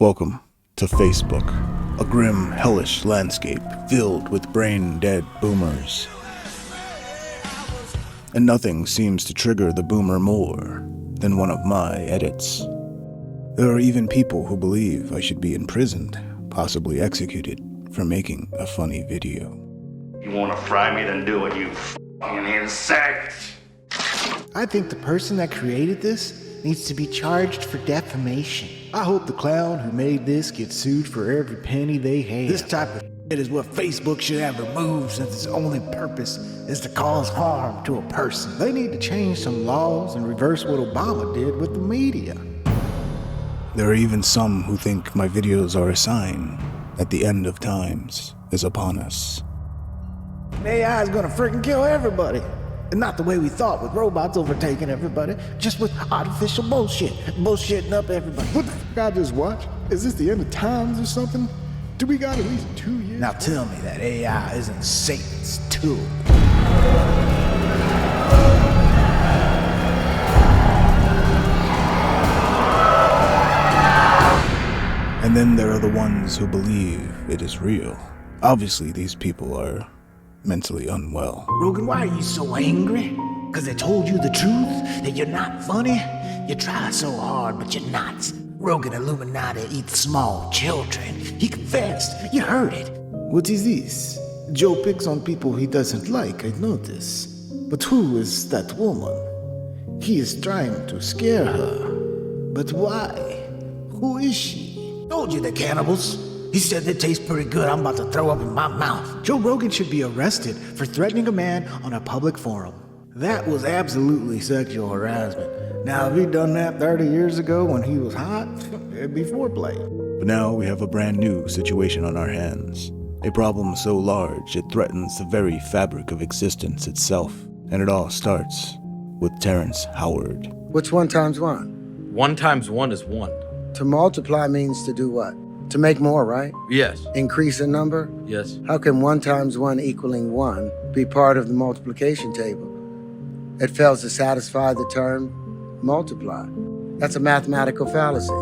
Welcome to Facebook, a grim, hellish landscape filled with brain-dead boomers. And nothing seems to trigger the boomer more than one of my edits. There are even people who believe I should be imprisoned, possibly executed, for making a funny video. You wanna fry me, then do it, you f***ing insect! I think the person that created this needs to be charged for defamation. I hope the clown who made this gets sued for every penny they have. This type of shit is what Facebook should have removed, since its only purpose is to cause harm to a person. They need to change some laws and reverse what Obama did with the media. There are even some who think my videos are a sign that the end of times is upon us. AI is gonna freaking kill everybody. And not the way we thought, with robots overtaking everybody, just with artificial bullshit, bullshitting up everybody. What the fuck I just watched? Is this the end of times or something? Do we got at least 2 years? Now tell me that AI isn't Satan's tool. And then there are the ones who believe it is real. Obviously, these people are mentally unwell. Rogan, why are you so angry? Because they told you the truth? That you're not funny? You try so hard, but you're not. Rogan Illuminati eats small children. He confessed. You heard it. What is this? Joe picks on people he doesn't like, I notice. But who is that woman? He is trying to scare her. But why? Who is she? Told you they're cannibals. He said they taste pretty good. I'm about to throw up in my mouth. Joe Rogan should be arrested for threatening a man on a public forum. That was absolutely sexual harassment. Now, if he'd done that 30 years ago when he was hot, it'd be foreplay. But now we have a brand new situation on our hands. A problem so large it threatens the very fabric of existence itself. And it all starts with Terrence Howard. What's 1 times 1? 1 times 1 is 1. To multiply means to do what? To make more, right? Yes. Increase in number? Yes. How can 1 times 1 equaling 1 be part of the multiplication table? It fails to satisfy the term multiply. That's a mathematical fallacy.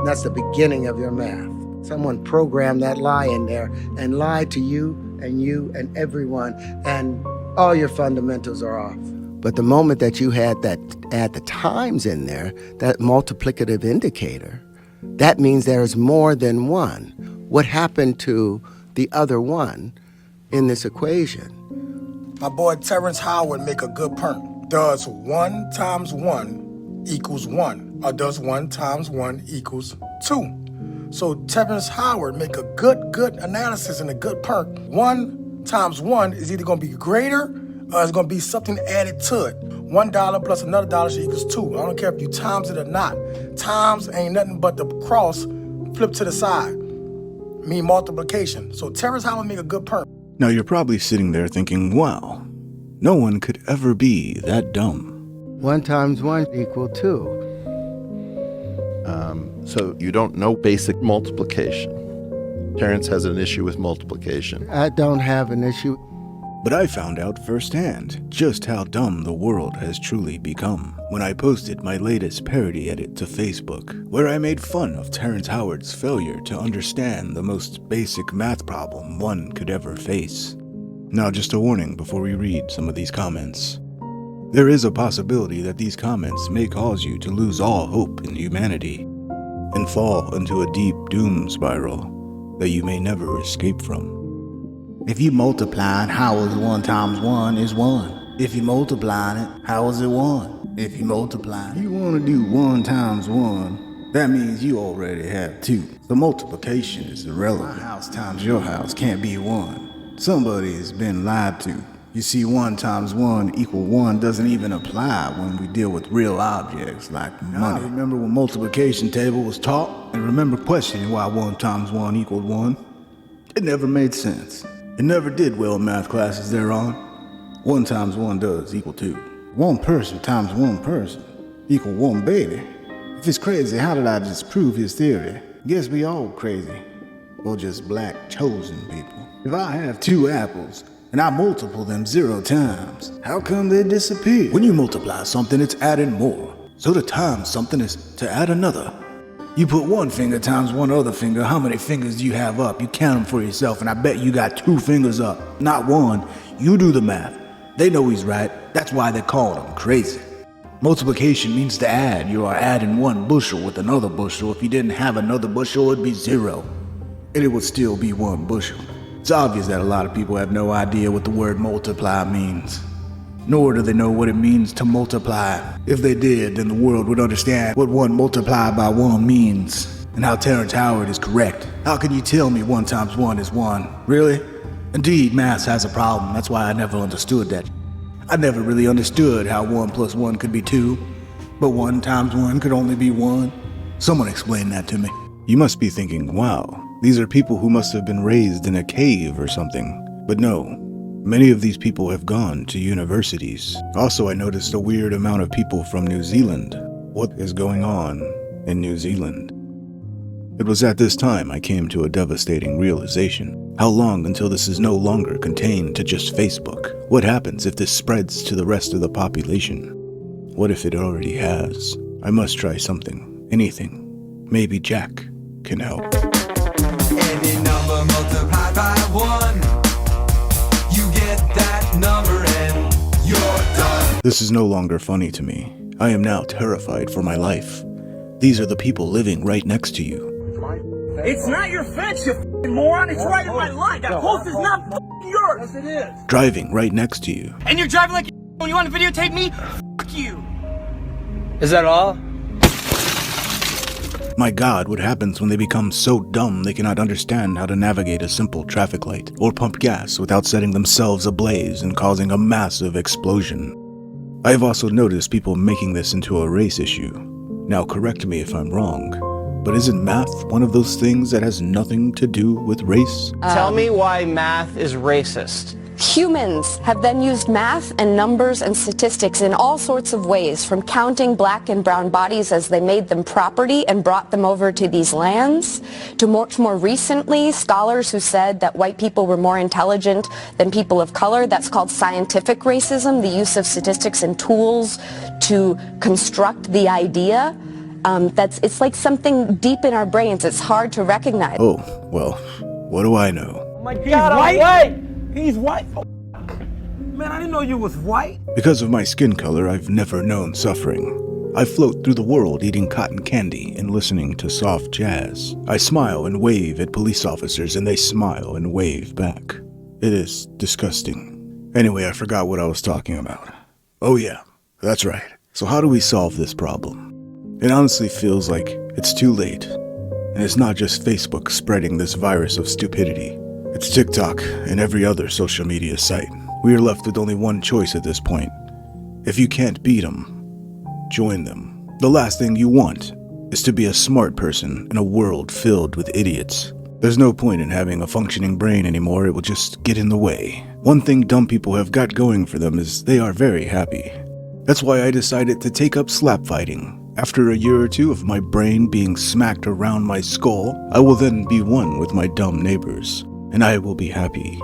That's the beginning of your math. Someone programmed that lie in there and lied to you and everyone, and all your fundamentals are off. But the moment that you had that add the times in there, that multiplicative indicator, that means there is more than 1. What happened to the other 1 in this equation? My boy Terrence Howard make a good point. Does 1 times 1 equals 1? Or does 1 times 1 equals 2? So Terrence Howard make a good analysis and a good point. 1 times 1 is either going to be greater or it's going to be something added to it. $1 plus another dollar equals 2. I don't care if you times it or not. Times ain't nothing but the cross flipped to the side. Mean multiplication. So Terrence Howard make a good point. Now you're probably sitting there thinking, wow, no one could ever be that dumb. 1 times 1 equal 2. So you don't know basic multiplication. Terrence has an issue with multiplication. I don't have an issue. But I found out firsthand just how dumb the world has truly become when I posted my latest parody edit to Facebook, where I made fun of Terrence Howard's failure to understand the most basic math problem one could ever face. Now, just a warning before we read some of these comments. There is a possibility that these comments may cause you to lose all hope in humanity and fall into a deep doom spiral that you may never escape from. If you multiplying, how is 1 times 1 is 1? If you multiplying it, how is it 1? If you multiplying it. You want to do 1 times 1, that means you already have 2. The multiplication is irrelevant. My house times your house can't be 1. Somebody has been lied to. You see, 1 times 1 equal 1 doesn't even apply when we deal with real objects like money. I remember when multiplication table was taught, and remember questioning why 1 times 1 equaled 1. It never made sense. It never did well in math classes thereon. 1 times 1 does equal 2. 1 person times 1 person equal 1 baby. If it's crazy, how did I disprove his theory? Guess we all crazy. Or just black chosen people. If I have 2 apples, and I multiple them 0 times, how come they disappear? When you multiply something, it's adding more. So to times something is to add another. You put one finger times one other finger, how many fingers do you have up? You count them for yourself, and I bet you got 2 fingers up, not one. You do the math. They know he's right. That's why they call him crazy. Multiplication means to add. You are adding 1 bushel with another bushel. If you didn't have another bushel, it'd be 0. And it would still be 1 bushel. It's obvious that a lot of people have no idea what the word multiply means. Nor do they know what it means to multiply. If they did, then the world would understand what 1 multiplied by 1 means, and how Terrence Howard is correct. How can you tell me 1 times 1 is 1? Really? Indeed, math has a problem. That's why I never understood that. I never really understood how 1 plus 1 could be 2, but 1 times 1 could only be 1. Someone explain that to me. You must be thinking, wow, these are people who must have been raised in a cave or something. But no. Many of these people have gone to universities. Also, I noticed a weird amount of people from New Zealand. What is going on in New Zealand? It was at this time I came to a devastating realization. How long until this is no longer contained to just Facebook? What happens if this spreads to the rest of the population? What if it already has? I must try something. Anything. Maybe Jack can help. Any number multiplied by 1. That number and you're done. This is no longer funny to me. I am now terrified for my life. These are the people living right next to you. It's not your fence, you f***ing moron. It's right in my line. That post is not f***ing yours. Yes, it is. Driving right next to you. And you're driving like when you want to videotape me? F*** you. Is that all? My God, what happens when they become so dumb they cannot understand how to navigate a simple traffic light or pump gas without setting themselves ablaze and causing a massive explosion? I have also noticed people making this into a race issue. Now correct me if I'm wrong, but isn't math one of those things that has nothing to do with race? Tell me why math is racist. Humans have then used math and numbers and statistics in all sorts of ways, from counting black and brown bodies as they made them property and brought them over to these lands, to much more recently, scholars who said that white people were more intelligent than people of color. That's called scientific racism, the use of statistics and tools to construct the idea. It's like something deep in our brains. It's hard to recognize. Oh, well, what do I know? Oh my God, I'm white! He's white. Oh, man, I didn't know you was white. Because of my skin color, I've never known suffering. I float through the world eating cotton candy and listening to soft jazz. I smile and wave at police officers and they smile and wave back. It is disgusting. Anyway, I forgot what I was talking about. Oh yeah, that's right. So how do we solve this problem? It honestly feels like it's too late. And it's not just Facebook spreading this virus of stupidity. It's TikTok and every other social media site. We are left with only one choice at this point. If you can't beat them, join them. The last thing you want is to be a smart person in a world filled with idiots. There's no point in having a functioning brain anymore, it will just get in the way. One thing dumb people have got going for them is they are very happy. That's why I decided to take up slap fighting. After a year or two of my brain being smacked around my skull, I will then be one with my dumb neighbors. And I will be happy.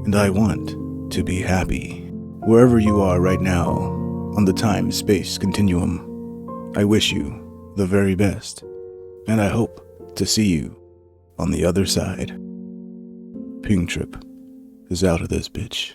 And I want to be happy. Wherever you are right now, on the time-space continuum, I wish you the very best. And I hope to see you on the other side. Ping Trip is out of this bitch.